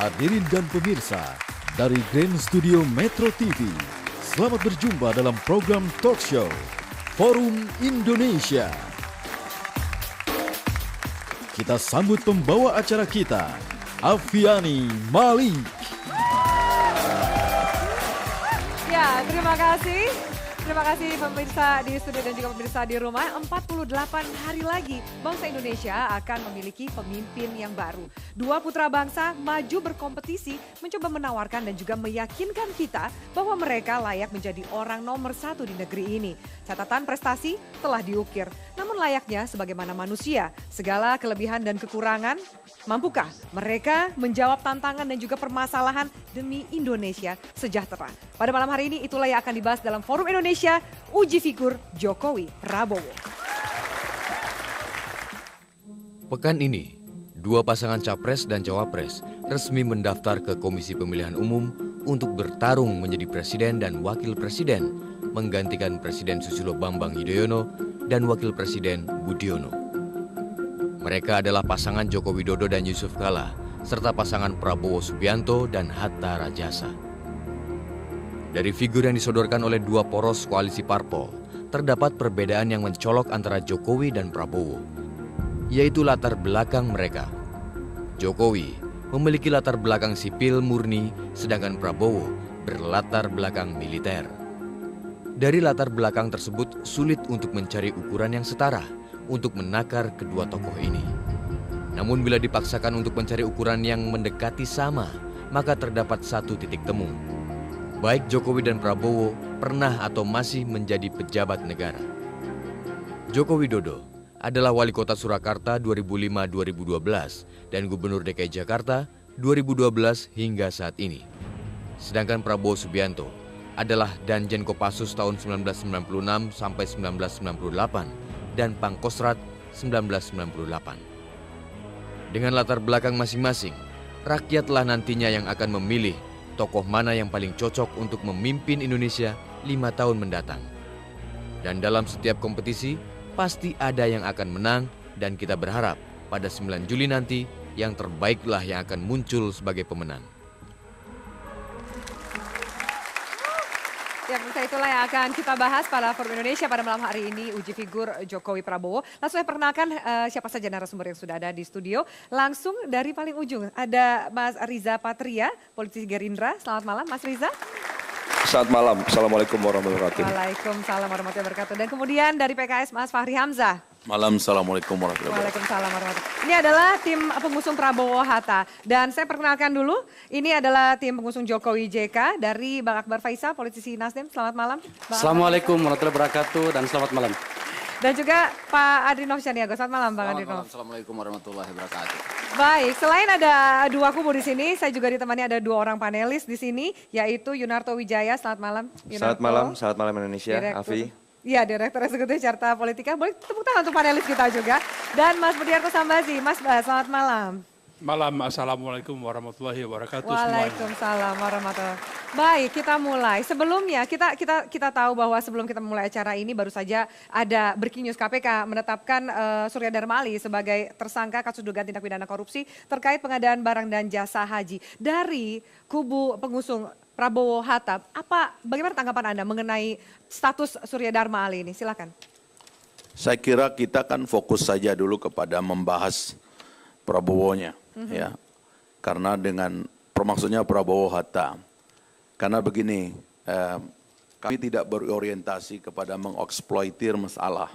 Hadirin dan pemirsa, dari Grand Studio Metro TV, selamat berjumpa dalam program talk show Forum Indonesia. Kita sambut pembawa acara kita, Afiani Malik. Ya, terima kasih. Terima kasih pemirsa di studio dan juga pemirsa di rumah. 48 hari lagi bangsa Indonesia akan memiliki pemimpin yang baru. Dua putra bangsa maju berkompetisi mencoba menawarkan dan juga meyakinkan kita bahwa mereka layak menjadi orang nomor satu di negeri ini. Catatan prestasi telah diukir, namun layaknya sebagaimana manusia, segala kelebihan dan kekurangan, mampukah mereka menjawab tantangan dan juga permasalahan demi Indonesia sejahtera? Pada malam hari ini itulah yang akan dibahas dalam Forum Indonesia, uji figur Jokowi Prabowo. Pekan ini, dua pasangan capres dan cawapres resmi mendaftar ke Komisi Pemilihan Umum untuk bertarung menjadi presiden dan wakil presiden, menggantikan Presiden Susilo Bambang Yudhoyono dan Wakil Presiden Budiono. Mereka adalah pasangan Joko Widodo dan Yusuf Kala, serta pasangan Prabowo Subianto dan Hatta Rajasa. Dari figur yang disodorkan oleh dua poros koalisi parpol, terdapat perbedaan yang mencolok antara Jokowi dan Prabowo, yaitu latar belakang mereka. Jokowi memiliki latar belakang sipil murni, sedangkan Prabowo berlatar belakang militer. Dari latar belakang tersebut sulit untuk mencari ukuran yang setara untuk menakar kedua tokoh ini. Namun bila dipaksakan untuk mencari ukuran yang mendekati sama, maka terdapat satu titik temu. Baik Jokowi dan Prabowo pernah atau masih menjadi pejabat negara. Joko Widodo adalah wali kota Surakarta 2005-2012 dan gubernur DKI Jakarta 2012 hingga saat ini. Sedangkan Prabowo Subianto adalah Danjen Kopassus tahun 1996 sampai 1998 dan Pangkostrat 1998. Dengan latar belakang masing-masing, rakyatlah nantinya yang akan memilih tokoh mana yang paling cocok untuk memimpin Indonesia 5 tahun mendatang. Dan dalam setiap kompetisi, pasti ada yang akan menang dan kita berharap pada 9 Juli nanti yang terbaiklah yang akan muncul sebagai pemenang. Ya, pemirsa, itulah yang akan kita bahas pada Forum Indonesia pada malam hari ini, uji figur Jokowi Prabowo. Langsung saya perkenalkan siapa saja narasumber yang sudah ada di studio. Langsung dari paling ujung, ada Mas Riza Patria, politisi Gerindra. Selamat malam, Mas Riza. Selamat malam, Assalamualaikum warahmatullahi wabarakatuh. Waalaikumsalam warahmatullahi wabarakatuh. Dan kemudian dari PKS, Mas Fahri Hamzah. Malam, Assalamualaikum warahmatullahi wabarakatuh. Waalaikumsalam warahmatullahi wabarakatuh. Ini adalah tim pengusung Prabowo Hatta. Dan saya perkenalkan dulu, ini adalah tim pengusung Jokowi JK dari Bang Akbar Faisal, politisi Nasdem. Selamat malam. Assalamualaikum warahmatullahi wabarakatuh dan selamat malam. Dan juga Pak Adrinov Syaniago. Selamat malam, Bang Adrinov. Assalamualaikum warahmatullahi wabarakatuh. Baik, selain ada dua kubu di sini, saya juga ditemani ada dua orang panelis di sini, yaitu Yunarto Wijaya. Selamat malam, Yunarto. Selamat malam Indonesia, Afi. Iya, Direktur Eksekutif Carta Politika. Boleh tepuk tangan untuk panelis kita juga. Dan Mas Budiarto Sambazi. Mas Bas, selamat malam. Malam, Assalamualaikum warahmatullahi wabarakatuh. Waalaikumsalam warahmatullahi wabarakatuh. Baik, kita mulai. Sebelumnya kita tahu bahwa sebelum kita memulai acara ini baru saja ada Breaking News KPK menetapkan Surya Dharma Ali sebagai tersangka kasus dugaan tindak pidana korupsi terkait pengadaan barang dan jasa haji. Dari kubu pengusung Prabowo Hatta, bagaimana tanggapan Anda mengenai status Surya Dharma Ali ini? Silakan. Saya kira kita kan fokus saja dulu kepada membahas Prabowo-nya, ya. Karena dengan maksudnya Prabowo Hatta. Karena begini, kami tidak berorientasi kepada mengeksploitir masalah,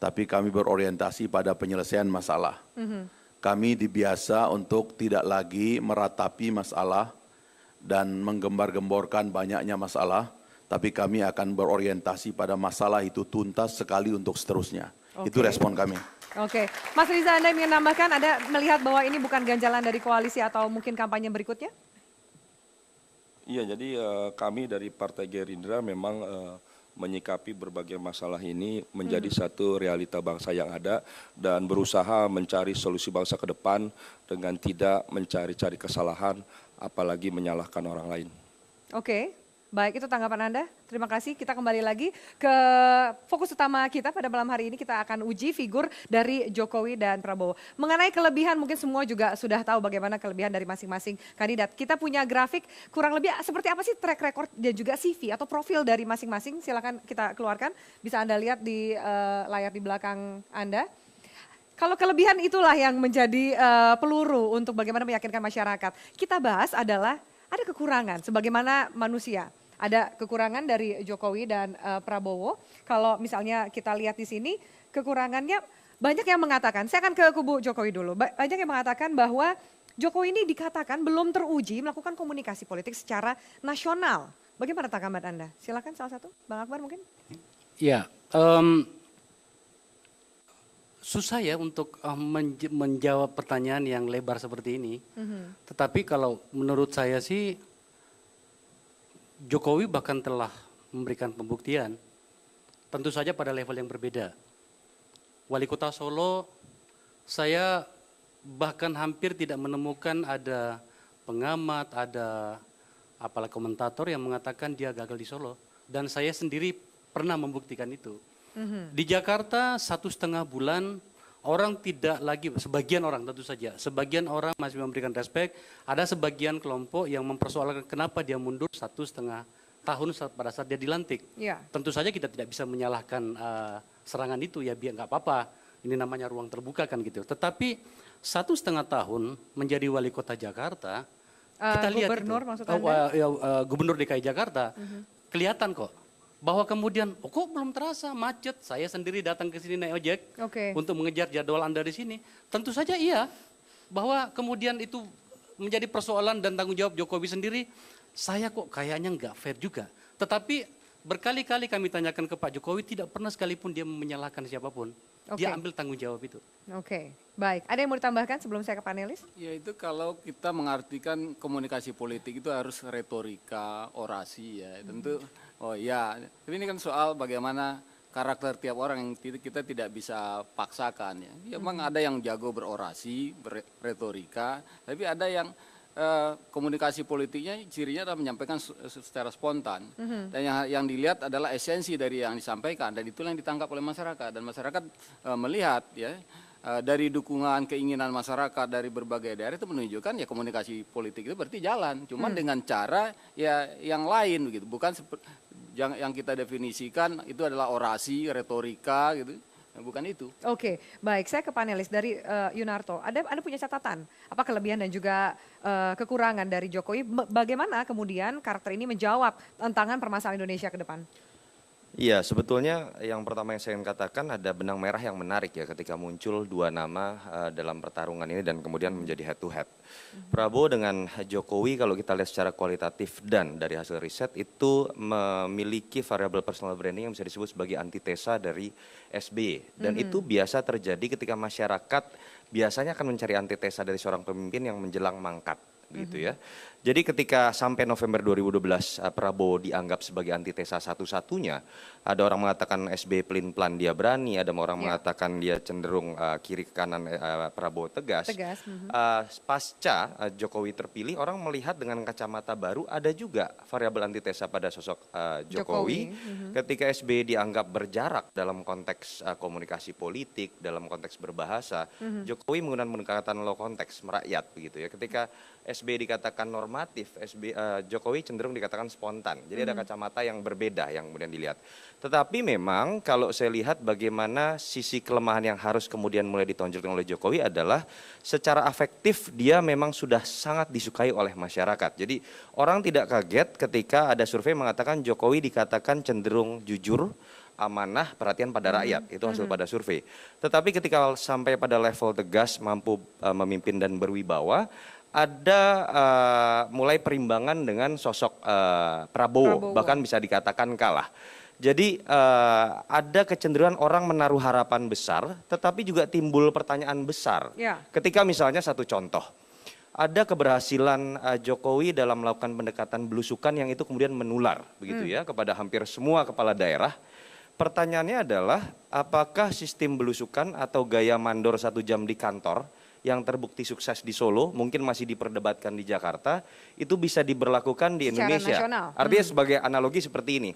tapi kami berorientasi pada penyelesaian masalah. Kami dibiasa untuk tidak lagi meratapi masalah dan menggembar-gemborkan banyaknya masalah, tapi kami akan berorientasi pada masalah itu tuntas sekali untuk seterusnya. Itu respon kami. Oke, Mas Riza, Anda ingin menambahkan, Anda melihat bahwa ini bukan ganjalan dari koalisi atau mungkin kampanye berikutnya? Iya, jadi kami dari Partai Gerindra memang menyikapi berbagai masalah ini menjadi satu realita bangsa yang ada dan berusaha mencari solusi bangsa ke depan dengan tidak mencari-cari kesalahan, apalagi menyalahkan orang lain. Oke, Baik, itu tanggapan Anda. Terima kasih. Kita kembali lagi ke fokus utama kita pada malam hari ini. Kita akan uji figur dari Jokowi dan Prabowo. Mengenai kelebihan, mungkin semua juga sudah tahu bagaimana kelebihan dari masing-masing kandidat. Kita punya grafik kurang lebih seperti apa sih track record dan juga CV atau profil dari masing-masing. Silakan kita keluarkan. Bisa Anda lihat di layar di belakang Anda. Kalau kelebihan itulah yang menjadi peluru untuk bagaimana meyakinkan masyarakat. Kita bahas adalah ada kekurangan sebagaimana manusia. Ada kekurangan dari Jokowi dan Prabowo. Kalau misalnya kita lihat di sini, kekurangannya banyak yang mengatakan, saya akan ke kubu Jokowi dulu. Banyak yang mengatakan bahwa Jokowi ini dikatakan belum teruji melakukan komunikasi politik secara nasional. Bagaimana tanggapan Anda? Silakan salah satu, Bang Akbar mungkin. Ya, susah ya untuk menjawab pertanyaan yang lebar seperti ini. Tetapi kalau menurut saya sih, Jokowi bahkan telah memberikan pembuktian, tentu saja pada level yang berbeda. Wali Kota Solo, saya bahkan hampir tidak menemukan ada pengamat, ada apalah komentator yang mengatakan dia gagal di Solo. Dan saya sendiri pernah membuktikan itu. Di Jakarta 1,5 bulan, orang tidak lagi, sebagian orang tentu saja, sebagian orang masih memberikan respek, ada sebagian kelompok yang mempersoalkan kenapa dia mundur 1,5 tahun pada saat dia dilantik. Ya. Tentu saja kita tidak bisa menyalahkan serangan itu, ya biar nggak apa-apa, ini namanya ruang terbuka kan gitu. Tetapi 1,5 tahun menjadi wali kota Jakarta, kita lihat Gubernur itu, maksud Anda? Gubernur DKI Jakarta, kelihatan kok. Bahwa kemudian, kok belum terasa macet, saya sendiri datang ke sini naik ojek untuk mengejar jadwal Anda di sini. Tentu saja iya, bahwa kemudian itu menjadi persoalan dan tanggung jawab Jokowi sendiri, saya kok kayaknya nggak fair juga. Tetapi berkali-kali kami tanyakan ke Pak Jokowi, tidak pernah sekalipun dia menyalahkan siapapun. Dia ambil tanggung jawab itu. Oke, baik. Ada yang mau ditambahkan sebelum saya ke panelis? Ya itu kalau kita mengartikan komunikasi politik itu harus retorika, orasi ya. Tentu, oh ya, tapi ini kan soal bagaimana karakter tiap orang yang kita tidak bisa paksakan ya. Memang ada yang jago berorasi, berretorika, tapi ada yang komunikasi politiknya cirinya adalah menyampaikan secara spontan. Dan yang dilihat adalah esensi dari yang disampaikan dan itulah yang ditangkap oleh masyarakat dan masyarakat melihat ya dari dukungan keinginan masyarakat dari berbagai daerah itu menunjukkan ya komunikasi politik itu berarti jalan, cuman dengan cara ya yang lain begitu, bukan yang kita definisikan itu adalah orasi, retorika gitu. Bukan itu. Oke, baik. Saya ke panelis dari Yunarto. Anda punya catatan apa kelebihan dan juga kekurangan dari Jokowi? Bagaimana kemudian karakter ini menjawab tantangan permasalahan Indonesia ke depan? Iya, sebetulnya yang pertama yang saya ingin katakan ada benang merah yang menarik ya ketika muncul dua nama dalam pertarungan ini dan kemudian menjadi head to head. Prabowo dengan Jokowi kalau kita lihat secara kualitatif dan dari hasil riset itu memiliki variabel personal branding yang bisa disebut sebagai antitesa dari SBY. Dan itu biasa terjadi ketika masyarakat biasanya akan mencari antitesa dari seorang pemimpin yang menjelang mangkat. Gitu ya. Jadi ketika sampai November 2012 Prabowo dianggap sebagai antitesa satu-satunya, ada orang mengatakan SBY pelin-pelan dia berani, ada orang mengatakan dia cenderung kiri ke kanan Prabowo tegas. Pasca Jokowi terpilih, orang melihat dengan kacamata baru ada juga variabel antitesa pada sosok Jokowi. Ketika SBY dianggap berjarak dalam konteks komunikasi politik, dalam konteks berbahasa, Jokowi menggunakan pendekatan low konteks merakyat begitu ya. Ketika SBY dikatakan normatif, Jokowi cenderung dikatakan spontan. Jadi ada kacamata yang berbeda yang kemudian dilihat. Tetapi memang kalau saya lihat bagaimana sisi kelemahan yang harus kemudian mulai ditonjolkan oleh Jokowi adalah secara afektif dia memang sudah sangat disukai oleh masyarakat. Jadi orang tidak kaget ketika ada survei mengatakan Jokowi dikatakan cenderung jujur, amanah, perhatian pada rakyat. Itu hasil pada survei. Tetapi ketika sampai pada level tegas, mampu memimpin dan berwibawa, ada mulai perimbangan dengan sosok Prabowo, bahkan bisa dikatakan kalah. Jadi ada kecenderungan orang menaruh harapan besar, tetapi juga timbul pertanyaan besar. Ketika misalnya satu contoh, ada keberhasilan Jokowi dalam melakukan pendekatan belusukan yang itu kemudian menular, begitu ya, kepada hampir semua kepala daerah. Pertanyaannya adalah, apakah sistem belusukan atau gaya mandor 1 jam di kantor yang terbukti sukses di Solo, mungkin masih diperdebatkan di Jakarta, itu bisa diberlakukan di Secara Indonesia. nasional. Artinya sebagai analogi seperti ini.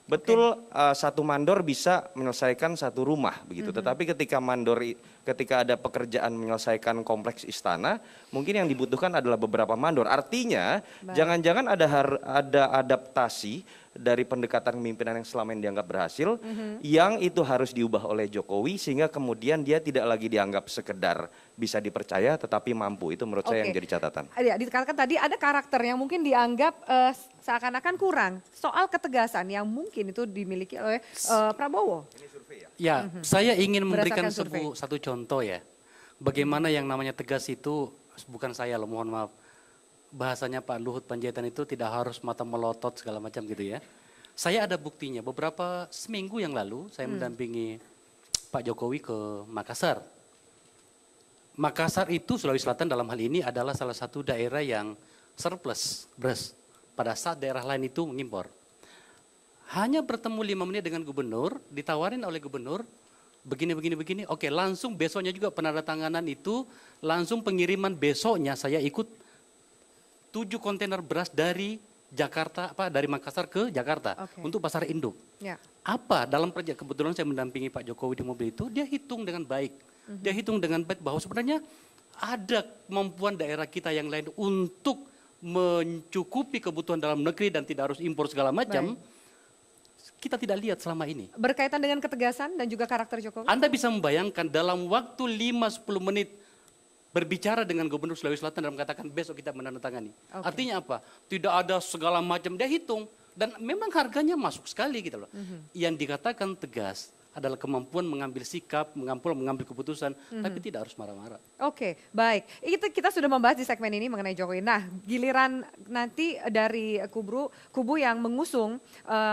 Betul, satu mandor bisa menyelesaikan satu rumah begitu. Tetapi ketika ada pekerjaan menyelesaikan kompleks istana, mungkin yang dibutuhkan adalah beberapa mandor. Artinya, jangan-jangan ada adaptasi dari pendekatan kepemimpinan yang selama ini dianggap berhasil, yang itu harus diubah oleh Jokowi sehingga kemudian dia tidak lagi dianggap sekedar bisa dipercaya, tetapi mampu. Itu menurut saya yang jadi catatan. Ya, dikatakan tadi ada karakter yang mungkin dianggap seakan-akan kurang. Soal ketegasan yang mungkin itu dimiliki oleh Prabowo. Ya, saya ingin memberikan Berdasarkan survei. satu contoh ya. Bagaimana yang namanya tegas itu, bukan saya loh, mohon maaf. Bahasanya Pak Luhut Panjaitan itu tidak harus mata melotot segala macam gitu ya. Saya ada buktinya, seminggu yang lalu saya mendampingi Pak Jokowi ke Makassar. Makassar itu Sulawesi Selatan dalam hal ini adalah salah satu daerah yang surplus beras. Pada saat daerah lain itu mengimpor. Hanya bertemu 5 menit dengan gubernur, ditawarin oleh gubernur, begini, oke langsung besoknya juga penandatanganan itu, langsung pengiriman besoknya saya ikut 7 kontainer beras dari Jakarta, dari Makassar ke Jakarta untuk pasar induk. Ya. Apa dalam proyek, kebetulan saya mendampingi Pak Jokowi di mobil itu, dia hitung dengan baik. Dia hitung dengan baik bahwa sebenarnya ada kemampuan daerah kita yang lain untuk mencukupi kebutuhan dalam negeri dan tidak harus impor segala macam. Kita tidak lihat selama ini. Berkaitan dengan ketegasan dan juga karakter Jokowi? Anda bisa membayangkan dalam waktu 5-10 menit berbicara dengan Gubernur Sulawesi Selatan dan mengatakan besok kita menandatangani. Artinya apa? Tidak ada segala macam, dia hitung. Dan memang harganya masuk sekali gitu loh. Yang dikatakan tegas adalah kemampuan mengambil sikap, mengambil keputusan, tapi tidak harus marah-marah. Oke, baik. Kita sudah membahas di segmen ini mengenai Jokowi. Nah, giliran nanti dari kubu yang mengusung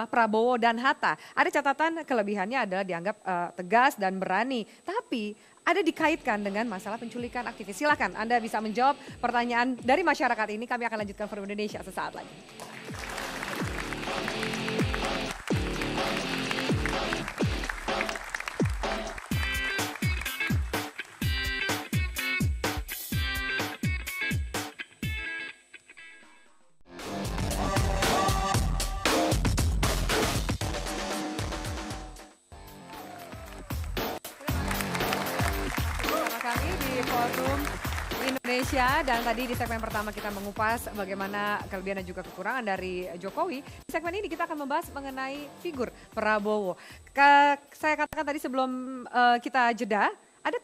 Prabowo dan Hatta. Ada catatan kelebihannya adalah dianggap tegas dan berani. Tapi ada dikaitkan dengan masalah penculikan aktivis. Silakan Anda bisa menjawab pertanyaan dari masyarakat ini. Kami akan lanjutkan Forum Indonesia sesaat lagi. Kami di Forum Indonesia dan tadi di segmen pertama kita mengupas bagaimana kelebihan dan juga kekurangan dari Jokowi. Di segmen ini kita akan membahas mengenai figur Prabowo. Saya katakan tadi sebelum kita jeda, ada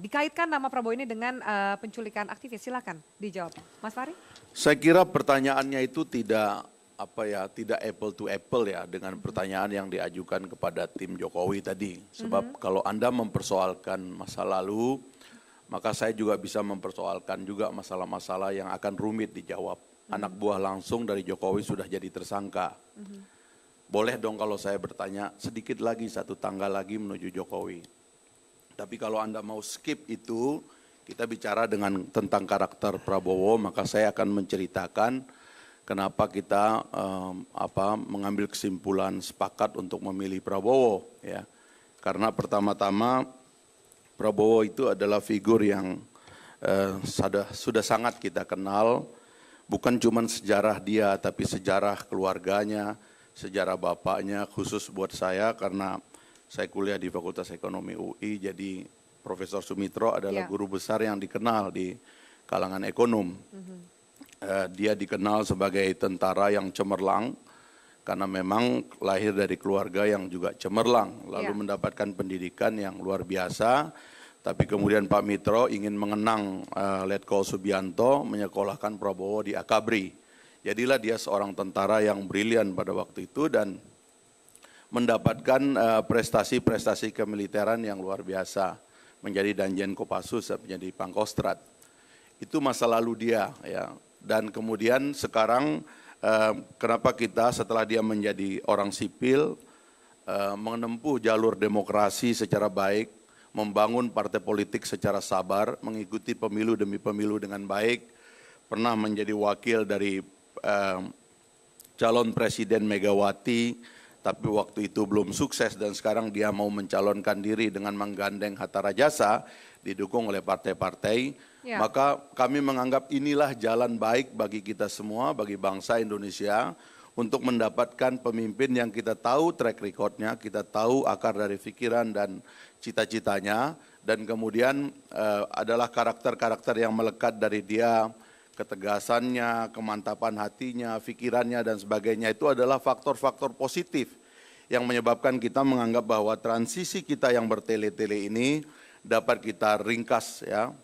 dikaitkan nama Prabowo ini dengan penculikan aktivis. Silakan dijawab, Mas Fahri. Saya kira pertanyaannya itu tidak apple to apple ya dengan pertanyaan yang diajukan kepada tim Jokowi tadi. Sebab kalau Anda mempersoalkan masa lalu, maka saya juga bisa mempersoalkan juga masalah-masalah yang akan rumit dijawab. Anak buah langsung dari Jokowi sudah jadi tersangka. Boleh dong kalau saya bertanya sedikit lagi, 1 tangga lagi menuju Jokowi. Tapi kalau Anda mau skip itu, kita bicara tentang karakter Prabowo, maka saya akan menceritakan kenapa kita mengambil kesimpulan sepakat untuk memilih Prabowo. Ya. Karena pertama-tama Prabowo itu adalah figur yang sudah sangat kita kenal, bukan cuma sejarah dia, tapi sejarah keluarganya, sejarah bapaknya, khusus buat saya karena saya kuliah di Fakultas Ekonomi UI, jadi Profesor Sumitro adalah guru besar yang dikenal di kalangan ekonom. Dia dikenal sebagai tentara yang cemerlang, karena memang lahir dari keluarga yang juga cemerlang, lalu mendapatkan pendidikan yang luar biasa, tapi kemudian Pak Mitro ingin mengenang Letkol Subianto, menyekolahkan Prabowo di Akabri. Jadilah dia seorang tentara yang brilian pada waktu itu dan mendapatkan prestasi-prestasi kemiliteran yang luar biasa, menjadi Danjen Kopassus, menjadi Pangkostrat. Itu masa lalu dia, ya. Dan kemudian sekarang kenapa kita setelah dia menjadi orang sipil menempuh jalur demokrasi secara baik, membangun partai politik secara sabar, mengikuti pemilu demi pemilu dengan baik, pernah menjadi wakil dari calon Presiden Megawati, tapi waktu itu belum sukses dan sekarang dia mau mencalonkan diri dengan menggandeng Hatta Rajasa, didukung oleh partai-partai, maka kami menganggap inilah jalan baik bagi kita semua, bagi bangsa Indonesia, untuk mendapatkan pemimpin yang kita tahu track recordnya, kita tahu akar dari pikiran dan cita-citanya, dan kemudian adalah karakter-karakter yang melekat dari dia, ketegasannya, kemantapan hatinya, pikirannya dan sebagainya. Itu adalah faktor-faktor positif yang menyebabkan kita menganggap bahwa transisi kita yang bertele-tele ini dapat kita ringkas ya,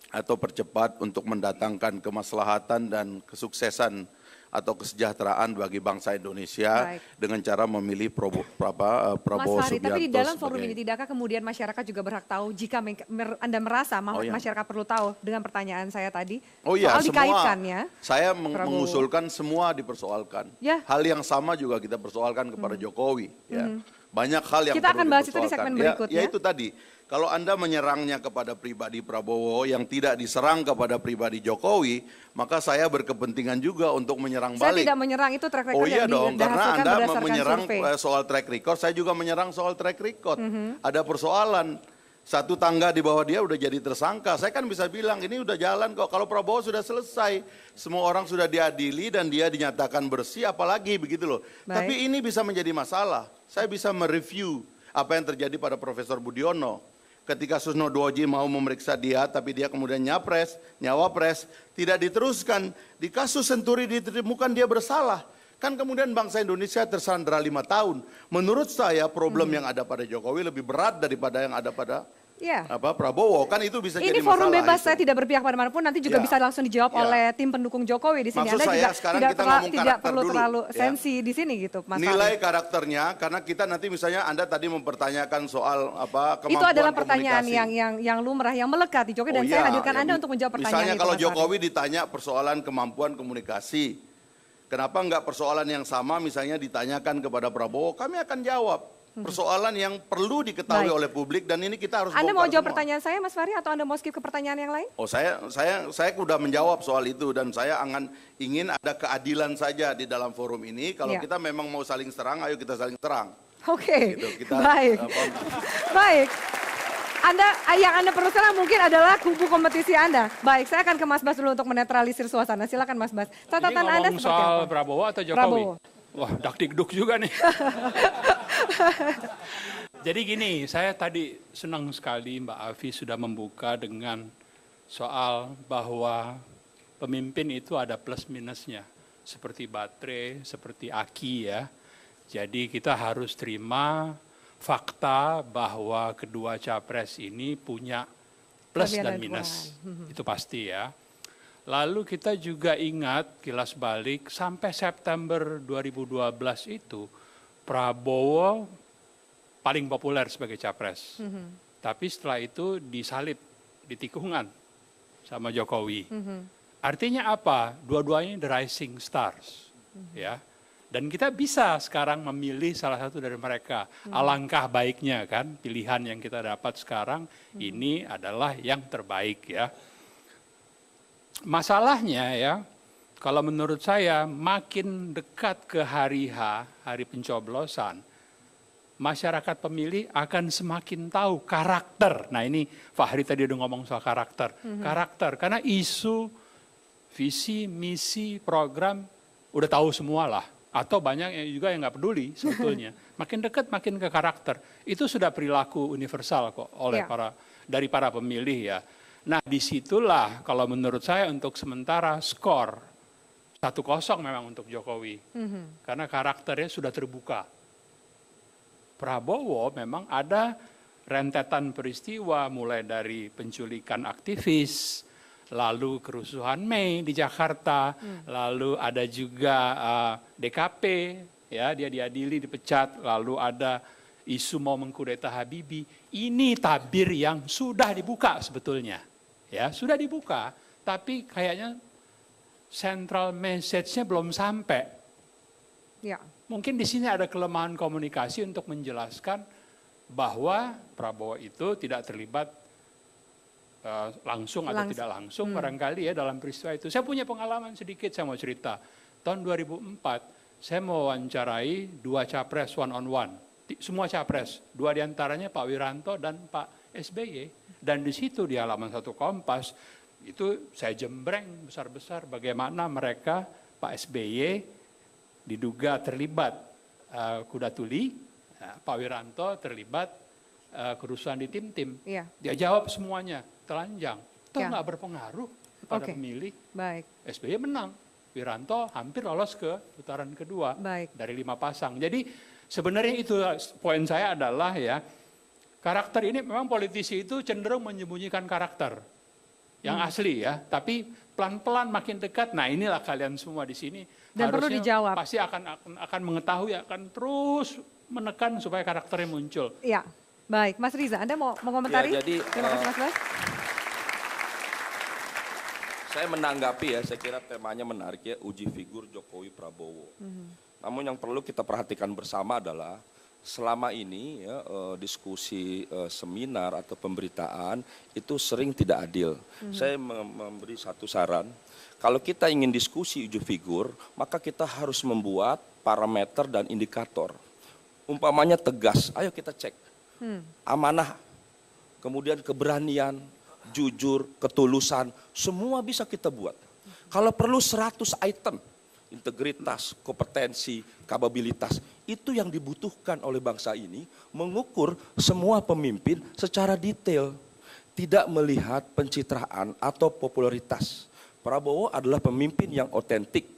atau percepat untuk mendatangkan kemaslahatan dan kesuksesan atau kesejahteraan bagi bangsa Indonesia dengan cara memilih Prabowo Mas Fahri, Subianto. tapi di dalam forum ini tidakkah kemudian masyarakat juga berhak tahu jika Anda merasa masyarakat perlu tahu dengan pertanyaan saya tadi soal dikaitkannya? Saya mengusulkan semua dipersoalkan. Hal yang sama juga kita persoalkan kepada Jokowi. Ya. Banyak hal yang kita perlu akan bahas itu di segmen berikutnya. Ya itu tadi. Kalau Anda menyerangnya kepada pribadi Prabowo yang tidak diserang kepada pribadi Jokowi, maka saya berkepentingan juga untuk menyerang balik. Saya tidak menyerang, itu track record yang dong, karena Anda menyerang survei. soal track record, saya juga menyerang soal track record. Ada persoalan, satu tangga di bawah dia udah jadi tersangka. Saya kan bisa bilang ini udah jalan kok. Kalau Prabowo sudah selesai, semua orang sudah diadili dan dia dinyatakan bersih, apalagi begitu loh. Tapi ini bisa menjadi masalah. Saya bisa mereview apa yang terjadi pada Profesor Budiono. Ketika Susno Dwoji mau memeriksa dia, tapi dia kemudian nyawapres, tidak diteruskan. Di kasus Senturi ditemukan dia bersalah. Kan kemudian bangsa Indonesia tersandera 5 tahun. Menurut saya problem yang ada pada Jokowi lebih berat daripada yang ada pada Prabowo. Kan itu bisa jadi masalah. Ini forum bebas, saya tidak berpihak pada manapun, nanti juga bisa langsung dijawab oleh tim pendukung Jokowi di sini. Maksud Anda saya, juga sekarang tidak, kita ngomong tidak karakter perlu dulu, terlalu sensi di sini gitu, Mas Nilai Fahri. karakternya, karena kita nanti misalnya Anda tadi mempertanyakan soal kemampuan itu adalah pertanyaan komunikasi. yang lumrah, yang melekat di Jokowi, dan saya hadirkan Anda untuk menjawab pertanyaan misalnya itu. kalau Mas Fahri. Jokowi ditanya persoalan kemampuan komunikasi, kenapa enggak persoalan yang sama misalnya ditanyakan kepada Prabowo, kami akan jawab. Persoalan yang perlu diketahui oleh publik dan ini kita harus Anda mau bongkar jawab semua. pertanyaan saya, Mas Fahri, atau Anda mau skip ke pertanyaan yang lain? Oh, saya sudah menjawab soal itu dan saya ingin ada keadilan saja di dalam forum ini. Kalau kita memang mau saling serang, ayo kita saling serang. Oke, Gitu, baik. Baik. Yang Anda perlu sekarang mungkin adalah kubu kompetisi Anda. Baik, saya akan ke Mas Bas dulu untuk menetralisir suasana. Silakan Mas Bas. Catatan Anda seperti soal apa? Prabowo atau Jokowi? Prabowo. Wah, dakdikduk juga nih. Jadi gini, saya tadi senang sekali Mbak Afi sudah membuka dengan soal bahwa pemimpin itu ada plus minusnya. Seperti baterai, seperti aki ya. Jadi kita harus terima fakta bahwa kedua capres ini punya plus dan minus. Itu pasti ya. Lalu kita juga ingat kilas balik sampai September 2012 itu Prabowo paling populer sebagai capres. Tapi setelah itu disalib di tikungan sama Jokowi. Artinya apa? Dua-duanya the rising stars. Ya. Dan kita bisa sekarang memilih salah satu dari mereka. Alangkah baiknya kan pilihan yang kita dapat sekarang ini adalah yang terbaik ya. Masalahnya ya, kalau menurut saya makin dekat ke hari H, hari pencoblosan, masyarakat pemilih akan semakin tahu karakter. Nah ini Fahri tadi udah ngomong soal karakter. Karakter, karena isu, visi, misi, program udah tahu semua lah. Atau banyak yang juga yang nggak peduli sebetulnya. Makin dekat makin ke karakter. Itu sudah perilaku universal kok oleh dari para pemilih ya. Nah disitulah kalau menurut saya untuk sementara skor 1-0 memang untuk Jokowi. Karena karakternya sudah terbuka. Prabowo memang ada rentetan peristiwa mulai dari penculikan aktivis, lalu kerusuhan Mei di Jakarta, lalu ada juga DKP, ya dia diadili, dipecat, lalu ada isu mau mengkudeta Habibie. Ini tabir yang sudah dibuka sebetulnya. Ya, sudah dibuka, tapi kayaknya central message-nya belum sampai. Ya. Mungkin di sini ada kelemahan komunikasi untuk menjelaskan bahwa Prabowo itu tidak terlibat langsung atau tidak langsung barangkali ya dalam peristiwa itu. Saya punya pengalaman sedikit, saya mau cerita. Tahun 2004 saya mewawancarai 2 capres one on one. Semua capres, 2 diantaranya Pak Wiranto dan Pak SBY. Dan di situ di halaman 1 Kompas, itu saya jembreng besar-besar bagaimana mereka, Pak SBY diduga terlibat kuda tuli, Pak Wiranto terlibat kerusuhan di tim-tim. Iya. Dia jawab semuanya, telanjang. Toh Ya. nggak berpengaruh pada Oke. pemilih. Baik. SBY menang, Wiranto hampir lolos ke putaran kedua Baik. dari 5 pasang. Jadi sebenarnya itu poin saya adalah ya, karakter ini memang politisi itu cenderung menyembunyikan karakter yang asli ya, tapi pelan-pelan makin dekat. Nah inilah kalian semua di sini Dan perlu harusnya dijawab. pasti akan mengetahui, akan terus menekan supaya karakternya muncul. Iya. Baik, Mas Riza, Anda mau mengomentari? Ya, jadi, Terima kasih Mas Bas. Saya menanggapi ya, saya kira temanya menarik ya, uji figur Jokowi Prabowo. Namun yang perlu kita perhatikan bersama adalah selama ini ya, diskusi seminar atau pemberitaan itu sering tidak adil. Saya memberi satu saran, kalau kita ingin diskusi uji figur, maka kita harus membuat parameter dan indikator. Umpamanya tegas, ayo kita cek. Amanah, kemudian keberanian, jujur, ketulusan, semua bisa kita buat. Kalau perlu 100 item, integritas, kompetensi, kapabilitas, itu yang dibutuhkan oleh bangsa ini mengukur semua pemimpin secara detail. Tidak melihat pencitraan atau popularitas. Prabowo adalah pemimpin yang otentik.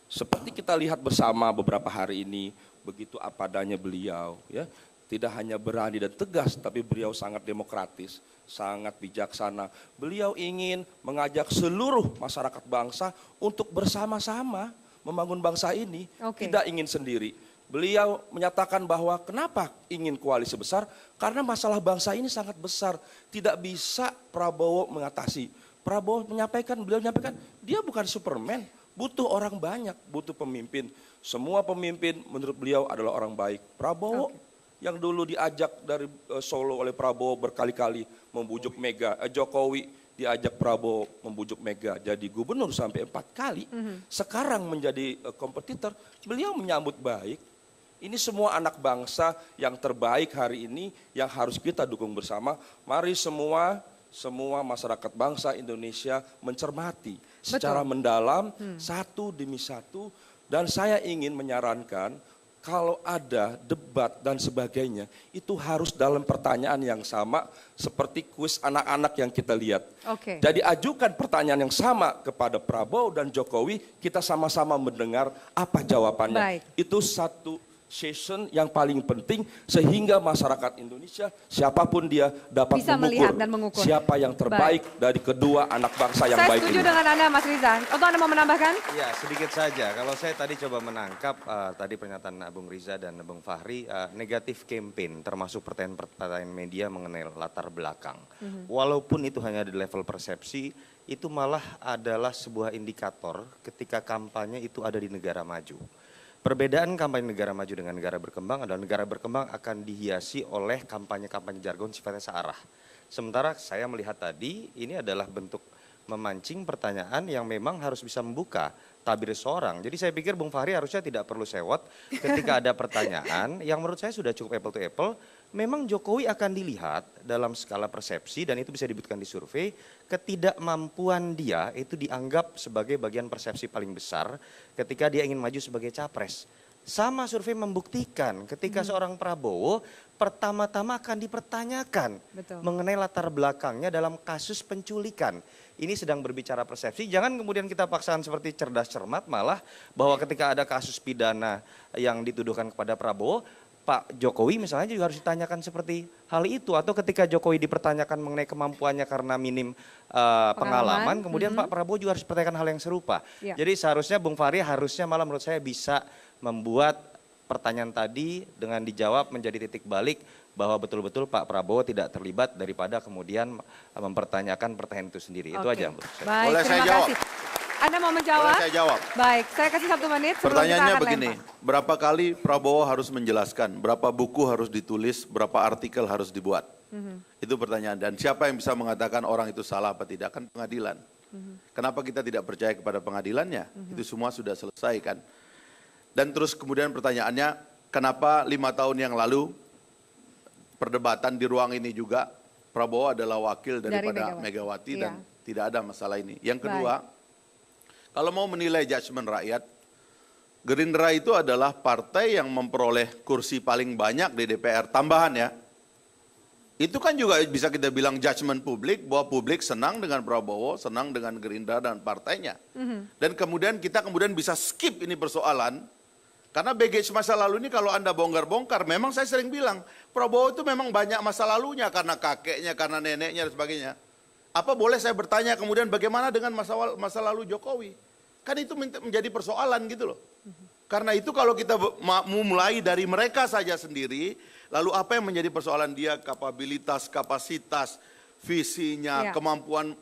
Seperti kita lihat bersama beberapa hari ini, begitu apa adanya beliau, ya, tidak hanya berani dan tegas, tapi beliau sangat demokratis, sangat bijaksana. Beliau ingin mengajak seluruh masyarakat bangsa untuk bersama-sama membangun bangsa ini, tidak ingin sendiri. Beliau menyatakan bahwa kenapa ingin koalisi besar, karena masalah bangsa ini sangat besar, tidak bisa Prabowo mengatasi. Prabowo beliau menyampaikan, dia bukan Superman, butuh orang banyak, butuh pemimpin. Semua pemimpin menurut beliau adalah orang baik. Prabowo yang dulu diajak dari Solo oleh Prabowo berkali-kali membujuk Jokowi, diajak Prabowo membujuk Mega jadi gubernur sampai 4 kali. Sekarang menjadi kompetitor, beliau menyambut baik. Ini semua anak bangsa yang terbaik hari ini yang harus kita dukung bersama. Mari semua masyarakat bangsa Indonesia mencermati secara mendalam satu demi satu. Dan saya ingin menyarankan kalau ada debat dan sebagainya, itu harus dalam pertanyaan yang sama seperti kuis anak-anak yang kita lihat. Jadi ajukan pertanyaan yang sama kepada Prabowo dan Jokowi, kita sama-sama mendengar apa jawabannya. Itu satu session yang paling penting sehingga masyarakat Indonesia siapapun dia dapat bisa melihat dan mengukur siapa yang terbaik dari kedua anak bangsa yang baik ini. Saya setuju dengan Anda Mas Riza. Atau Anda mau menambahkan? Ya sedikit saja, kalau saya tadi coba menangkap tadi pernyataan Bung Riza dan Bung Fahri, negatif campaign termasuk pertanyaan media mengenai latar belakang. Walaupun itu hanya di level persepsi, itu malah adalah sebuah indikator ketika kampanye itu ada di negara maju. Perbedaan kampanye negara maju dengan negara berkembang adalah negara berkembang akan dihiasi oleh kampanye-kampanye jargon sifatnya searah. Sementara saya melihat tadi ini adalah bentuk memancing pertanyaan yang memang harus bisa membuka tabir seorang. Jadi saya pikir Bung Fahri harusnya tidak perlu sewot ketika ada pertanyaan yang menurut saya sudah cukup apple to apple. Memang Jokowi akan dilihat dalam skala persepsi dan itu bisa dibuktikan di survei, ketidakmampuan dia itu dianggap sebagai bagian persepsi paling besar ketika dia ingin maju sebagai capres. Sama survei membuktikan ketika seorang Prabowo pertama-tama akan dipertanyakan mengenai latar belakangnya dalam kasus penculikan. Ini sedang berbicara persepsi, jangan kemudian kita paksakan seperti cerdas cermat malah bahwa ketika ada kasus pidana yang dituduhkan kepada Prabowo, Pak Jokowi misalnya juga harus ditanyakan seperti hal itu. Atau ketika Jokowi dipertanyakan mengenai kemampuannya karena minim pengalaman, kemudian Pak Prabowo juga harus dipertanyakan hal yang serupa. Jadi seharusnya Bung Fahri harusnya malah menurut saya bisa membuat pertanyaan tadi dengan dijawab menjadi titik balik bahwa betul-betul Pak Prabowo tidak terlibat daripada kemudian mempertanyakan pertanyaan itu sendiri. Itu aja menurut saya. Baik, Boleh saya jawab? Anda mau menjawab? Boleh saya jawab? Baik, saya kasih 1 menit. Pertanyaannya begini, berapa kali Prabowo harus menjelaskan, berapa buku harus ditulis, berapa artikel harus dibuat? Itu pertanyaan. Dan siapa yang bisa mengatakan orang itu salah apa tidak? Kan pengadilan. Kenapa kita tidak percaya kepada pengadilannya? Itu semua sudah selesai kan? Dan terus kemudian pertanyaannya, kenapa 5 tahun yang lalu perdebatan di ruang ini juga Prabowo adalah wakil daripada Megawati dan tidak ada masalah ini. Yang kedua, kalau mau menilai judgement rakyat, Gerindra itu adalah partai yang memperoleh kursi paling banyak di DPR. Tambahan ya, itu kan juga bisa kita bilang judgement publik, bahwa publik senang dengan Prabowo, senang dengan Gerindra dan partainya. Dan kemudian kita bisa skip ini persoalan, karena baggage masa lalu ini kalau Anda bongkar-bongkar, memang saya sering bilang, Prabowo itu memang banyak masa lalunya, karena kakeknya, karena neneknya dan sebagainya. Apa boleh saya bertanya kemudian bagaimana dengan masa lalu Jokowi? Kan itu menjadi persoalan gitu loh. Karena itu kalau kita mulai dari mereka saja sendiri, lalu apa yang menjadi persoalan dia, kapabilitas, kapasitas, visinya, kemampuan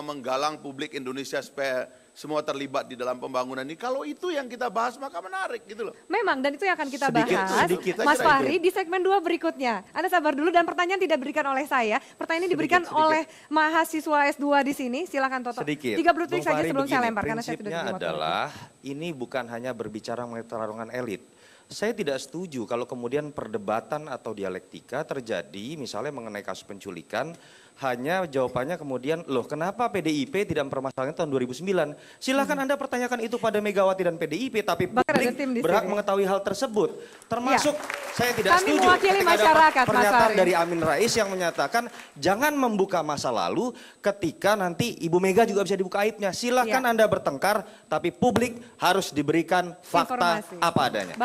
menggalang publik Indonesia supaya semua terlibat di dalam pembangunan ini. Kalau itu yang kita bahas maka menarik gitu loh. Memang, dan itu yang akan kita bahas. Mas Fahri di segmen 2 berikutnya. Anda sabar dulu dan pertanyaan tidak diberikan oleh saya. Pertanyaan ini diberikan oleh mahasiswa S2 di sini. Silakan Toto. 30 detik saja sebelum saya lempar. Karena saya sudah prinsipnya adalah ini bukan hanya berbicara mengenai pertarungan elit. Saya tidak setuju kalau kemudian perdebatan atau dialektika terjadi misalnya mengenai kasus penculikan, hanya jawabannya kemudian, loh kenapa PDIP tidak mempermasalahkan tahun 2009? Silahkan Anda pertanyakan itu pada Megawati dan PDIP, tapi publik berhak mengetahui hal tersebut. Termasuk saya tidak setuju ketika pernyataan dari Amin Rais yang menyatakan jangan membuka masa lalu ketika nanti Ibu Mega juga bisa dibuka aibnya. Silahkan Anda bertengkar, tapi publik harus diberikan fakta apa adanya.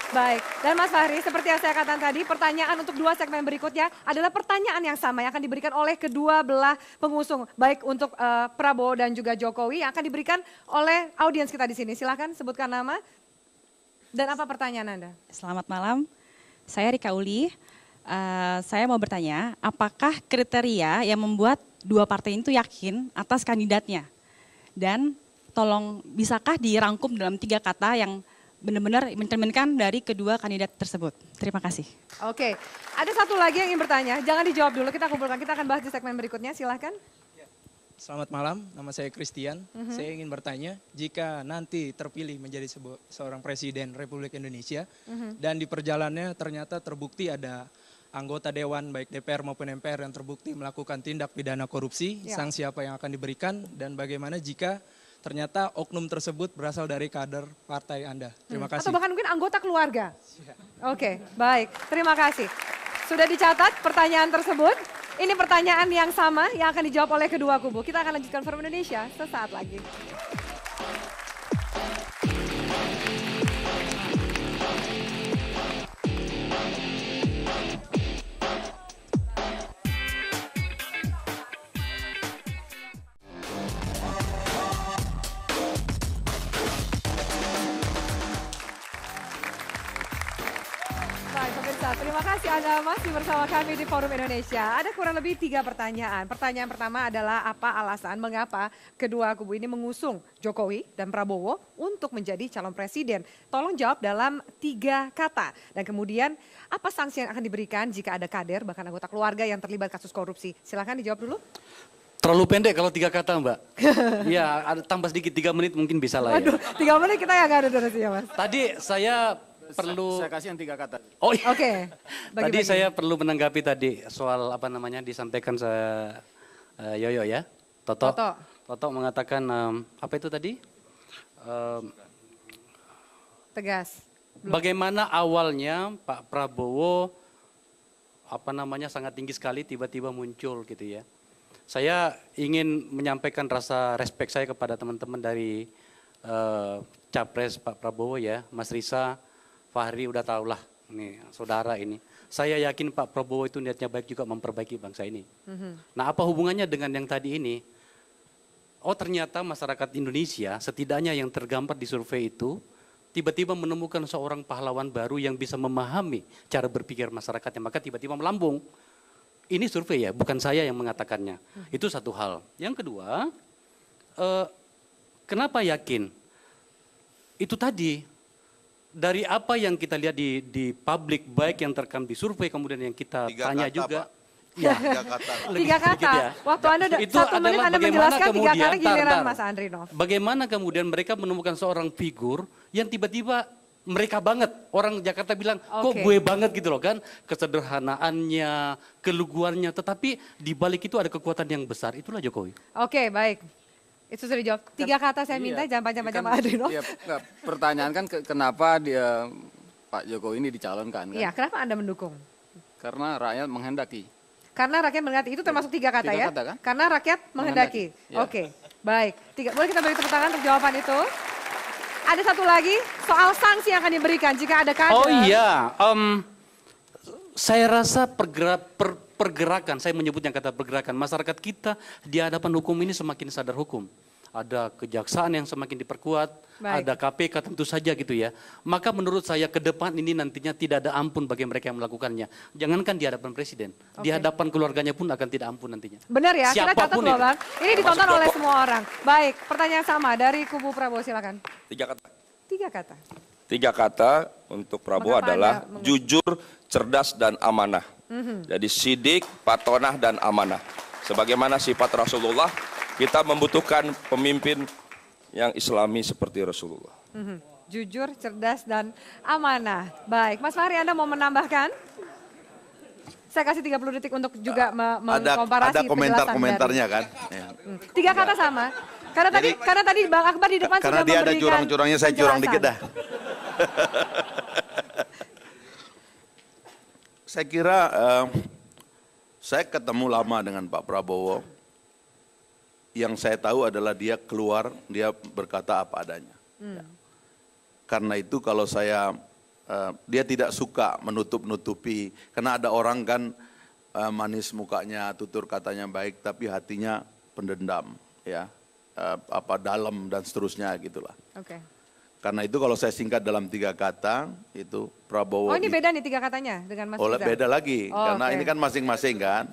Baik, dan Mas Fahri seperti yang saya katakan tadi, pertanyaan untuk 2 segmen berikutnya adalah pertanyaan yang sama yang akan diberikan oleh kedua belah pengusung, baik untuk Prabowo dan juga Jokowi yang akan diberikan oleh audiens kita di sini. Silakan sebutkan nama dan apa pertanyaan Anda. Selamat malam, saya Rika Uli. Saya mau bertanya, apakah kriteria yang membuat 2 partai itu yakin atas kandidatnya? Dan tolong bisakah dirangkum dalam 3 kata yang benar-benar mencerminkan dari kedua kandidat tersebut. Terima kasih. Oke, ada satu lagi yang ingin bertanya. Jangan dijawab dulu, kita kumpulkan. Kita akan bahas di segmen berikutnya, silahkan. Selamat malam, nama saya Christian. Saya ingin bertanya, jika nanti terpilih menjadi seorang presiden Republik Indonesia, dan di perjalanannya ternyata terbukti ada anggota Dewan baik DPR maupun MPR yang terbukti melakukan tindak pidana korupsi, sanksi apa yang akan diberikan, dan bagaimana jika ternyata oknum tersebut berasal dari kader partai Anda. Terima kasih. Atau bahkan mungkin anggota keluarga. Oke, baik. Terima kasih. Sudah dicatat pertanyaan tersebut. Ini pertanyaan yang sama yang akan dijawab oleh kedua kubu. Kita akan lanjutkan Forum Indonesia sesaat lagi. Terima kasih Anda masih bersama kami di Forum Indonesia. Ada kurang lebih 3 pertanyaan. Pertanyaan pertama adalah apa alasan mengapa kedua kubu ini mengusung Jokowi dan Prabowo untuk menjadi calon presiden. Tolong jawab dalam 3 kata. Dan kemudian apa sanksi yang akan diberikan jika ada kader bahkan anggota keluarga yang terlibat kasus korupsi. Silakan dijawab dulu. Terlalu pendek kalau 3 kata Mbak. Iya, ada tambah sedikit 3 menit mungkin bisa lah ya. Waduh, 3 menit kita nggak ada durasinya Mas. Tadi saya perlu saya kasih yang 3 kata. Oh iya. Oke. Tadi saya perlu menanggapi tadi soal apa namanya disampaikan saya Yoyo ya. Toto mengatakan apa itu tadi? Tegas. Bagaimana awalnya Pak Prabowo apa namanya sangat tinggi sekali tiba-tiba muncul gitu ya. Saya ingin menyampaikan rasa respect saya kepada teman-teman dari Capres Pak Prabowo ya, Mas Risa, Fahri udah tahulah nih saudara ini. Saya yakin Pak Prabowo itu niatnya baik juga memperbaiki bangsa ini. Nah apa hubungannya dengan yang tadi ini? Oh ternyata masyarakat Indonesia setidaknya yang tergambar di survei itu tiba-tiba menemukan seorang pahlawan baru yang bisa memahami cara berpikir masyarakatnya. Maka tiba-tiba melambung. Ini survei ya, bukan saya yang mengatakannya. Itu satu hal. Yang kedua, kenapa yakin? Itu tadi, dari apa yang kita lihat di publik, baik yang terekam di survei, kemudian yang kita tanya juga. Ya. Tiga kata. ya. Waktu Anda Itu 1 menit adalah Anda bagaimana menjelaskan 3 kemudian, kata giliran tar. Mas Andrinov. Bagaimana kemudian mereka menemukan seorang figur yang tiba-tiba mereka banget. Orang Jakarta bilang, kok Oke. gue banget gitu loh kan. Kesederhanaannya, keluguannya. Tetapi di balik itu ada kekuatan yang besar. Itulah Jokowi. Oke, baik. Itu sudah dijawab. 3 kata saya minta, jangan panjang-panjang Pak Andrinov. Iya, pertanyaan kan kenapa dia Pak Jokowi ini dicalonkan kan? Iya, kenapa Anda mendukung? Karena rakyat menghendaki. Karena rakyat menghendaki, itu termasuk 3 kata 3 ya? kata kan? Karena rakyat menghendaki. Menghendaki, ya. Oke, baik. Boleh kita beri tepuk tangan untuk jawaban itu? Ada satu lagi, soal sanksi yang akan diberikan jika ada kader. Oh iya, saya rasa pergerakan, saya menyebutnya kata pergerakan, masyarakat kita di hadapan hukum ini semakin sadar hukum. Ada kejaksaan yang semakin diperkuat, Baik. ada KPK tentu saja gitu ya. Maka menurut saya ke depan ini nantinya tidak ada ampun bagi mereka yang melakukannya. Jangankan di hadapan presiden, di Oke. hadapan keluarganya pun akan tidak ampun nantinya. Benar ya, kita catat Siapapun loh itu. Bang. Ini ditonton oleh semua orang. Baik, pertanyaan sama dari kubu Prabowo, silakan. 3 kata. 3 kata. 3 kata untuk Prabowo Mengapa adalah Anda jujur, cerdas, dan amanah. Jadi sidik, patonah, dan amanah. Sebagaimana sifat Rasulullah, kita membutuhkan pemimpin yang islami seperti Rasulullah. Jujur, cerdas, dan amanah. Baik, Mas Fahri Anda mau menambahkan? Saya kasih 30 detik untuk juga mengkomparasi Ada komentar-komentarnya kan. Ya. 3 kata sama. Karena tadi Bang Akbar di depan Karena sudah dia ada memberikan curang-curangnya, saya curang penjelasan. dikit dah. Saya kira saya ketemu lama dengan Pak Prabowo. Yang saya tahu adalah dia keluar, dia berkata apa adanya. Ya. Karena itu kalau dia tidak suka menutup-nutupi, karena ada orang kan manis mukanya, tutur katanya baik, tapi hatinya pendendam, ya, dalam dan seterusnya gitulah. Oke. Karena itu kalau saya singkat dalam 3 kata, itu Prabowo. Oh ini beda nih 3 katanya dengan Mas Rizal? Beda lagi, Oh, karena oke. ini kan masing-masing kan.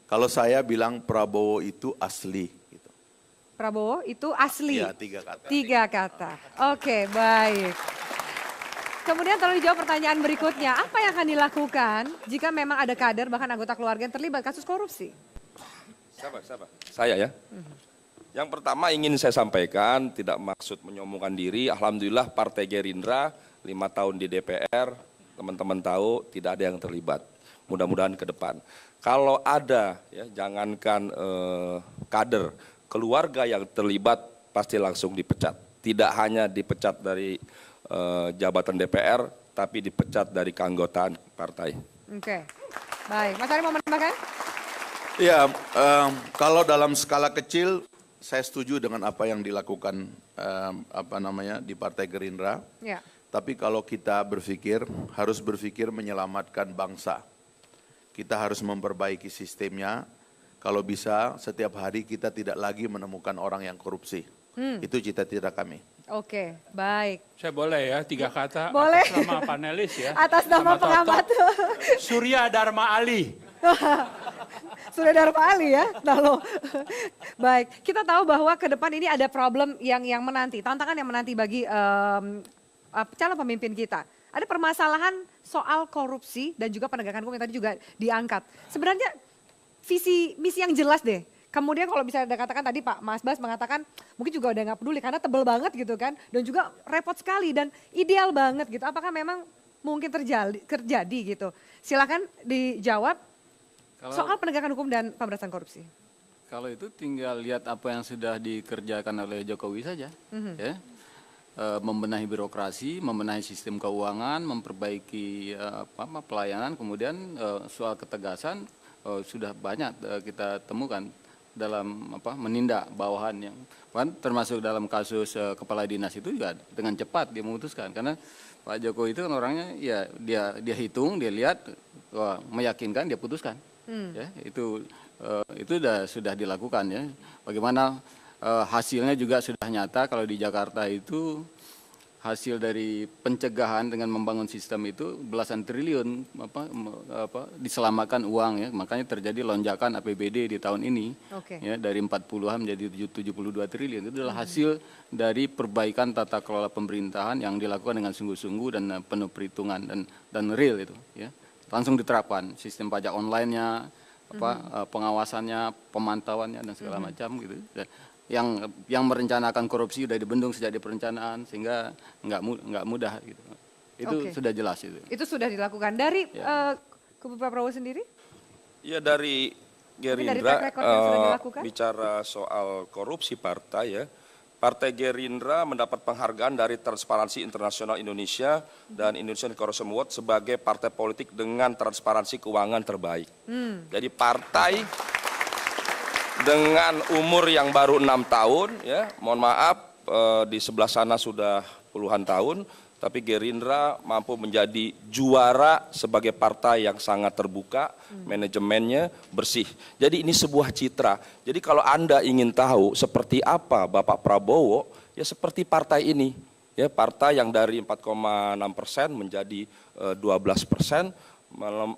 Kalau saya bilang Prabowo itu asli. Gitu. Prabowo itu asli. Ya, 3 kata. 3 kata. Oke, baik. Kemudian tolong dijawab pertanyaan berikutnya. Apa yang akan dilakukan jika memang ada kader bahkan anggota keluarga yang terlibat kasus korupsi? Siapa? Saya ya. Yang pertama ingin saya sampaikan, tidak maksud menyombongkan diri. Alhamdulillah Partai Gerindra 5 tahun di DPR, teman-teman tahu tidak ada yang terlibat. Mudah-mudahan ke depan. Kalau ada, ya, jangankan kader, keluarga yang terlibat pasti langsung dipecat. Tidak hanya dipecat dari jabatan DPR, tapi dipecat dari keanggotaan partai. Oke, baik. Mas Ari mau menambahkan? Ya, kalau dalam skala kecil, saya setuju dengan apa yang dilakukan di Partai Gerindra. Ya. Tapi kalau kita harus berpikir menyelamatkan bangsa. Kita harus memperbaiki sistemnya. Kalau bisa setiap hari kita tidak lagi menemukan orang yang korupsi. Itu cita-cita kami. Oke, baik. Saya boleh ya 3 kata Boleh. atas nama panelis ya. Atas nama Sama pengamat. Toto. Surya Dharma Ali. Sudah Dharma Ali ya. Lalu, baik. Kita tahu bahwa ke depan ini ada problem yang menanti, tantangan yang menanti bagi calon pemimpin kita. Ada permasalahan soal korupsi dan juga penegakan hukum yang tadi juga diangkat. Sebenarnya visi misi yang jelas deh. Kemudian kalau bisa ada katakan tadi Pak Mas Bas mengatakan mungkin juga udah nggak peduli karena tebel banget gitu kan. Dan juga repot sekali dan ideal banget gitu. Apakah memang mungkin terjadi gitu? Silakan dijawab soal penegakan hukum dan pemberantasan korupsi. Kalau itu tinggal lihat apa yang sudah dikerjakan oleh Jokowi saja, ya. Membenahi birokrasi, membenahi sistem keuangan, memperbaiki pelayanan, kemudian soal ketegasan sudah banyak kita temukan dalam menindak bawahan yang termasuk dalam kasus kepala dinas itu juga dengan cepat dia memutuskan karena Pak Jokowi itu kan orangnya ya dia hitung, dia lihat, meyakinkan, dia putuskan. Ya, itu sudah dilakukan ya. Bagaimana hasilnya juga sudah nyata kalau di Jakarta itu hasil dari pencegahan dengan membangun sistem itu belasan triliun diselamatkan uang ya. Makanya terjadi lonjakan APBD di tahun ini ya dari 40-an menjadi 72 triliun. Itu adalah hasil dari perbaikan tata kelola pemerintahan yang dilakukan dengan sungguh-sungguh dan penuh perhitungan dan real itu ya. langsung diterapkan sistem pajak online-nya, pengawasannya, pemantauannya dan segala macam gitu. Yang merencanakan korupsi sudah dibendung sejak di perencanaan sehingga nggak mudah gitu. Itu sudah jelas itu. Itu sudah dilakukan dari kubu Pak Prabowo sendiri? Ya dari Gerindra bicara soal korupsi partai ya. Partai Gerindra mendapat penghargaan dari Transparansi Internasional Indonesia dan Indonesian Corruption Award sebagai partai politik dengan transparansi keuangan terbaik. Jadi partai dengan umur yang baru 6 tahun, ya, mohon maaf di sebelah sana sudah puluhan tahun, tapi Gerindra mampu menjadi juara sebagai partai yang sangat terbuka, manajemennya bersih. Jadi ini sebuah citra. Jadi kalau Anda ingin tahu seperti apa Bapak Prabowo, ya seperti partai ini. Ya, partai yang dari 4,6% menjadi 12%,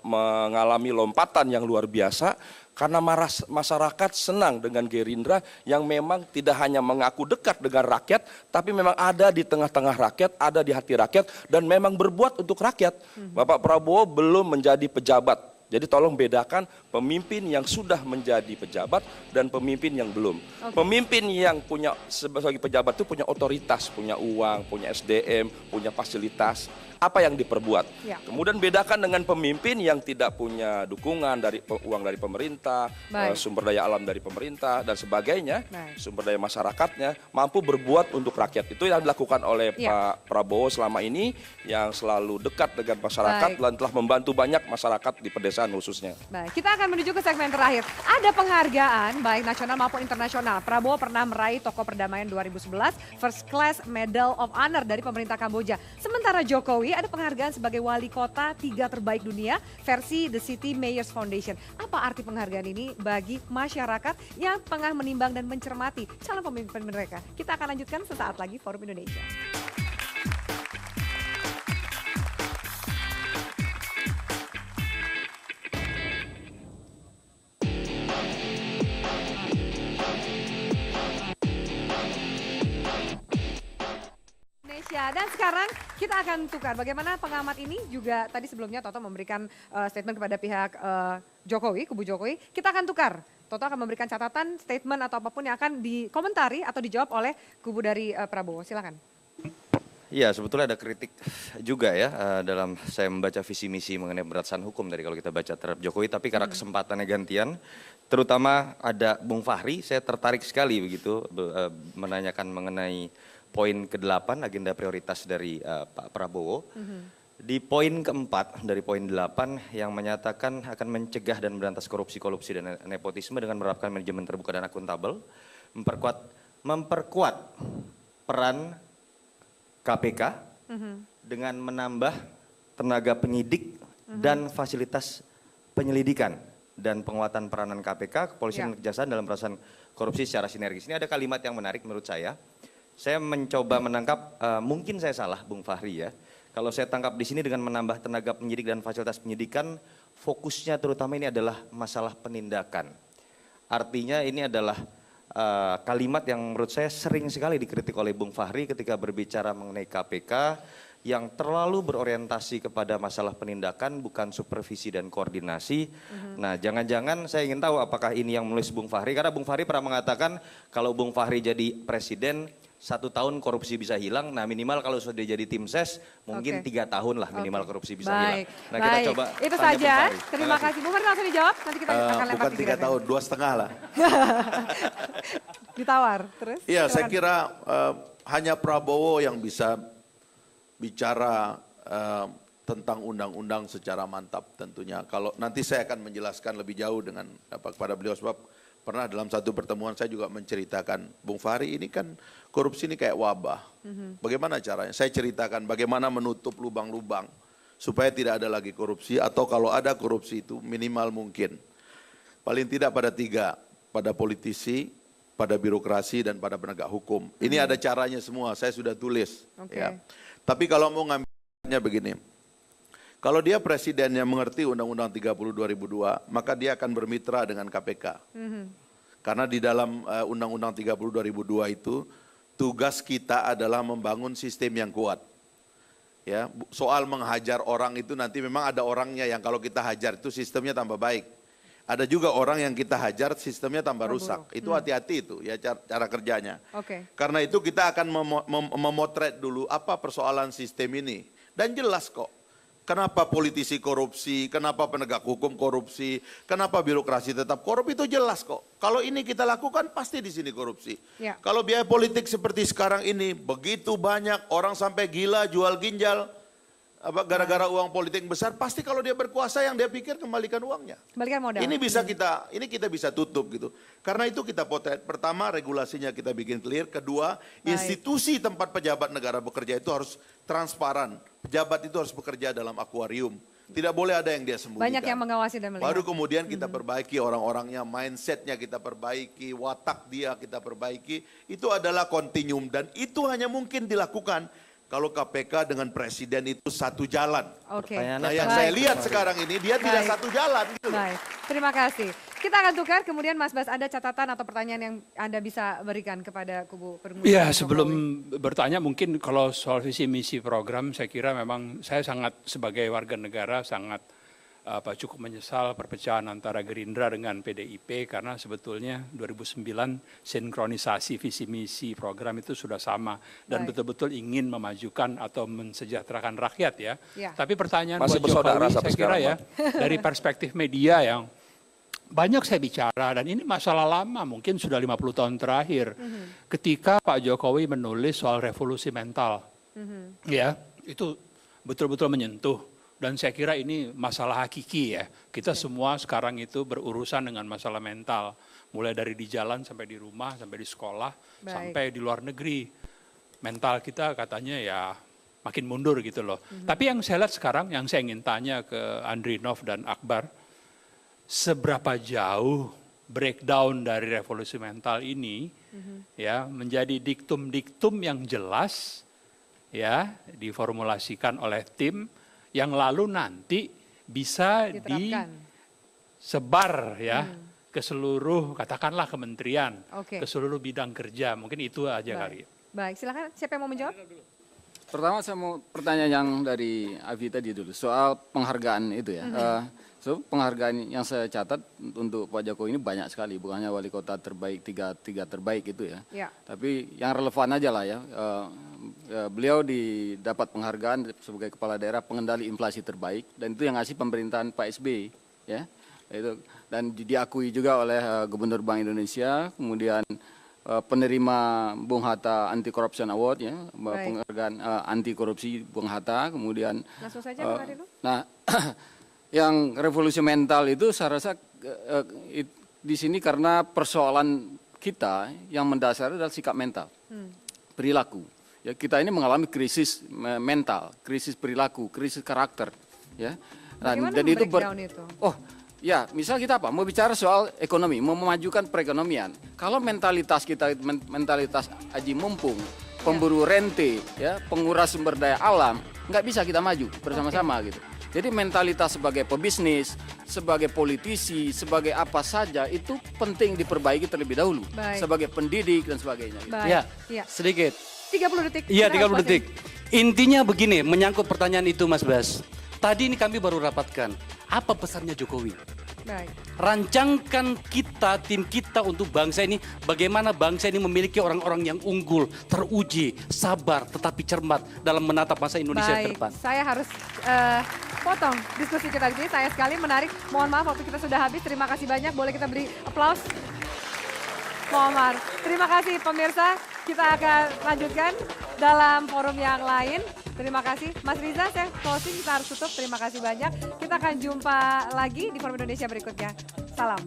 mengalami lompatan yang luar biasa karena masyarakat senang dengan Gerindra yang memang tidak hanya mengaku dekat dengan rakyat, tapi memang ada di tengah-tengah rakyat, ada di hati rakyat, dan memang berbuat untuk rakyat. Bapak Prabowo belum menjadi pejabat. Jadi tolong bedakan pemimpin yang sudah menjadi pejabat dan pemimpin yang belum. Pemimpin yang punya sebagai pejabat itu punya otoritas, punya uang, punya SDM, punya fasilitas. Apa yang diperbuat. Kemudian bedakan dengan pemimpin yang tidak punya dukungan dari uang dari pemerintah, sumber daya alam dari pemerintah dan sebagainya, sumber daya masyarakatnya, mampu berbuat untuk rakyat. Itu yang dilakukan oleh Pak Prabowo selama ini, yang selalu dekat dengan masyarakat dan telah membantu banyak masyarakat di pedesaan khususnya. Baik, kita akan menuju ke segmen terakhir. Ada penghargaan baik nasional maupun internasional. Prabowo pernah meraih Tokoh Perdamaian 2011 First Class Medal of Honor dari pemerintah Kamboja. Sementara Jokowi ada penghargaan sebagai wali kota 3 terbaik dunia versi The City Mayors Foundation. Apa arti penghargaan ini bagi masyarakat yang tengah menimbang dan mencermati calon pemimpin mereka? Kita akan lanjutkan sesaat lagi Forum Indonesia. Dan sekarang kita akan tukar bagaimana pengamat ini juga tadi sebelumnya Toto memberikan statement kepada pihak Jokowi, kubu Jokowi. Kita akan tukar. Toto akan memberikan catatan, statement atau apapun yang akan dikomentari atau dijawab oleh kubu dari Prabowo. Silakan. Iya, sebetulnya ada kritik juga ya dalam saya membaca visi misi mengenai pemberantasan hukum dari kalau kita baca terhadap Jokowi, tapi karena kesempatannya gantian, terutama ada Bung Fahri, saya tertarik sekali begitu menanyakan mengenai poin ke-8 agenda prioritas dari Pak Prabowo. Di poin ke-4 dari poin 8 yang menyatakan akan mencegah dan memberantas korupsi dan nepotisme dengan menerapkan manajemen terbuka dan akuntabel, memperkuat peran KPK dengan menambah tenaga penyidik dan fasilitas penyelidikan dan penguatan peranan KPK, kepolisian dan kejaksaan dalam pemberantasan korupsi secara sinergis. Ini ada kalimat yang menarik menurut saya. Saya mencoba menangkap, mungkin saya salah Bung Fahri ya. Kalau saya tangkap di sini dengan menambah tenaga penyidik dan fasilitas penyidikan, fokusnya terutama ini adalah masalah penindakan. Artinya ini adalah kalimat yang menurut saya sering sekali dikritik oleh Bung Fahri ketika berbicara mengenai KPK yang terlalu berorientasi kepada masalah penindakan bukan supervisi dan koordinasi. Nah, jangan-jangan saya ingin tahu apakah ini yang menulis Bung Fahri, karena Bung Fahri pernah mengatakan kalau Bung Fahri jadi presiden 1 tahun korupsi bisa hilang, nah minimal kalau sudah jadi tim ses mungkin 3 tahun lah minimal korupsi bisa hilang. Nah kita coba itu saja, terima kasih. Bung Fahri langsung dijawab, nanti kita akan lempar bukan 3 tahun, 2,5 lah. Ditawar, terus? Iya, saya kira hanya Prabowo yang bisa bicara tentang undang-undang secara mantap tentunya. Kalau nanti saya akan menjelaskan lebih jauh dengan kepada beliau, sebab pernah dalam satu pertemuan saya juga menceritakan, Bung Fahri ini kan korupsi ini kayak wabah. Bagaimana caranya? Saya ceritakan bagaimana menutup lubang-lubang supaya tidak ada lagi korupsi, atau kalau ada korupsi itu minimal mungkin. Paling tidak pada 3, pada politisi, pada birokrasi, dan pada penegak hukum. Ini ada caranya semua, saya sudah tulis. Ya. Tapi kalau mau ngambilnya begini, kalau dia presiden yang mengerti Undang-Undang 30 2002, maka dia akan bermitra dengan KPK. Karena di dalam Undang-Undang 30 2002 itu, tugas kita adalah membangun sistem yang kuat. Ya, soal menghajar orang itu nanti memang ada orangnya yang kalau kita hajar itu sistemnya tambah baik. Ada juga orang yang kita hajar sistemnya tambah rusak. Itu hati-hati itu ya cara kerjanya. Karena itu kita akan memotret dulu apa persoalan sistem ini. Dan jelas kok. Kenapa politisi korupsi, kenapa penegak hukum korupsi, kenapa birokrasi tetap korup itu jelas kok. Kalau ini kita lakukan pasti di sini korupsi. Kalau biaya politik seperti sekarang ini begitu banyak orang sampai gila jual ginjal gara-gara uang politik besar, pasti kalau dia berkuasa yang dia pikir kembalikan uangnya. Kembalikan modal. Ini kita bisa tutup gitu. Karena itu kita potret. Pertama regulasinya kita bikin clear, kedua institusi tempat pejabat negara bekerja itu harus transparan. Pejabat itu harus bekerja dalam akuarium. Tidak boleh ada yang dia sembunyikan. Banyak yang mengawasi dan melihat. Baru kemudian kita perbaiki orang-orangnya, mindsetnya kita perbaiki, watak dia kita perbaiki. Itu adalah kontinum dan itu hanya mungkin dilakukan kalau KPK dengan presiden itu satu jalan. Nah yang saya lihat sekarang ini dia tidak satu jalan. Gitu. Baik, terima kasih. Kita akan tukar, kemudian Mas Bas ada catatan atau pertanyaan yang Anda bisa berikan kepada kubu penguasa. Ya, sebelum bertanya mungkin kalau soal visi misi program, saya kira memang saya sangat sebagai warga negara sangat cukup menyesal perpecahan antara Gerindra dengan PDIP karena sebetulnya 2009 sinkronisasi visi misi program itu sudah sama dan betul-betul ingin memajukan atau mensejahterakan rakyat ya. Tapi pertanyaan masih buat Jokowi saya kira ya dari perspektif media yang banyak saya bicara dan ini masalah lama mungkin sudah 50 tahun terakhir ketika Pak Jokowi menulis soal revolusi mental. Ya, itu betul-betul menyentuh. Dan saya kira ini masalah hakiki ya. Kita semua sekarang itu berurusan dengan masalah mental. Mulai dari di jalan sampai di rumah, sampai di sekolah, sampai di luar negeri. Mental kita katanya ya makin mundur gitu loh. Tapi yang saya lihat sekarang, yang saya ingin tanya ke Andrinov dan Akbar, seberapa jauh breakdown dari revolusi mental ini ya menjadi diktum-diktum yang jelas ya diformulasikan oleh tim yang lalu nanti bisa disebar ya ke seluruh katakanlah kementerian, ke seluruh bidang kerja. Mungkin itu aja kali. Baik, silakan siapa yang mau menjawab? Pertama saya mau pertanyaan yang dari Avi tadi dulu soal penghargaan itu ya. Penghargaan yang saya catat untuk Pak Jokowi ini banyak sekali, bukan hanya wali kota terbaik tiga terbaik itu ya. Tapi yang relevan aja lah ya. Beliau dapat penghargaan sebagai kepala daerah pengendali inflasi terbaik dan itu yang ngasih pemerintahan Pak SBY ya. Itu dan diakui juga oleh Gubernur Bank Indonesia, kemudian penerima Bung Hatta Anti Corruption Award ya, penghargaan anti korupsi Bung Hatta, kemudian langsung saja Bang Arilu. Nah, yang revolusi mental itu saya rasa di sini karena persoalan kita yang mendasar adalah sikap mental, perilaku. Ya, kita ini mengalami krisis mental, krisis perilaku, krisis karakter. Ya. Bagaimana dan itu itu? Oh, ya, misal kita apa? Mau bicara soal ekonomi, mau memajukan perekonomian. Kalau mentalitas kita mentalitas aji mumpung, pemburu rente, ya, penguras sumber daya alam, nggak bisa kita maju bersama-sama gitu. Jadi mentalitas sebagai pebisnis, sebagai politisi, sebagai apa saja itu penting diperbaiki terlebih dahulu. Sebagai pendidik dan sebagainya. Gitu. Ya, sedikit. 30 detik. Iya, 30 detik. Intinya begini, menyangkut pertanyaan itu Mas Bas. Tadi ini kami baru rapatkan. Apa pesannya Jokowi? Rancangkan kita, tim kita untuk bangsa ini, bagaimana bangsa ini memiliki orang-orang yang unggul, teruji, sabar, tetapi cermat dalam menatap masa Indonesia ke depan. Saya harus potong diskusi kita di sini, saya sekali menarik. Mohon maaf waktu kita sudah habis, terima kasih banyak. Boleh kita beri aplaus? Muhammad. Terima kasih pemirsa, kita akan lanjutkan dalam forum yang lain. Terima kasih. Mas Riza, saya closing, kita harus tutup. Terima kasih banyak. Kita akan jumpa lagi di Forum Indonesia berikutnya. Salam.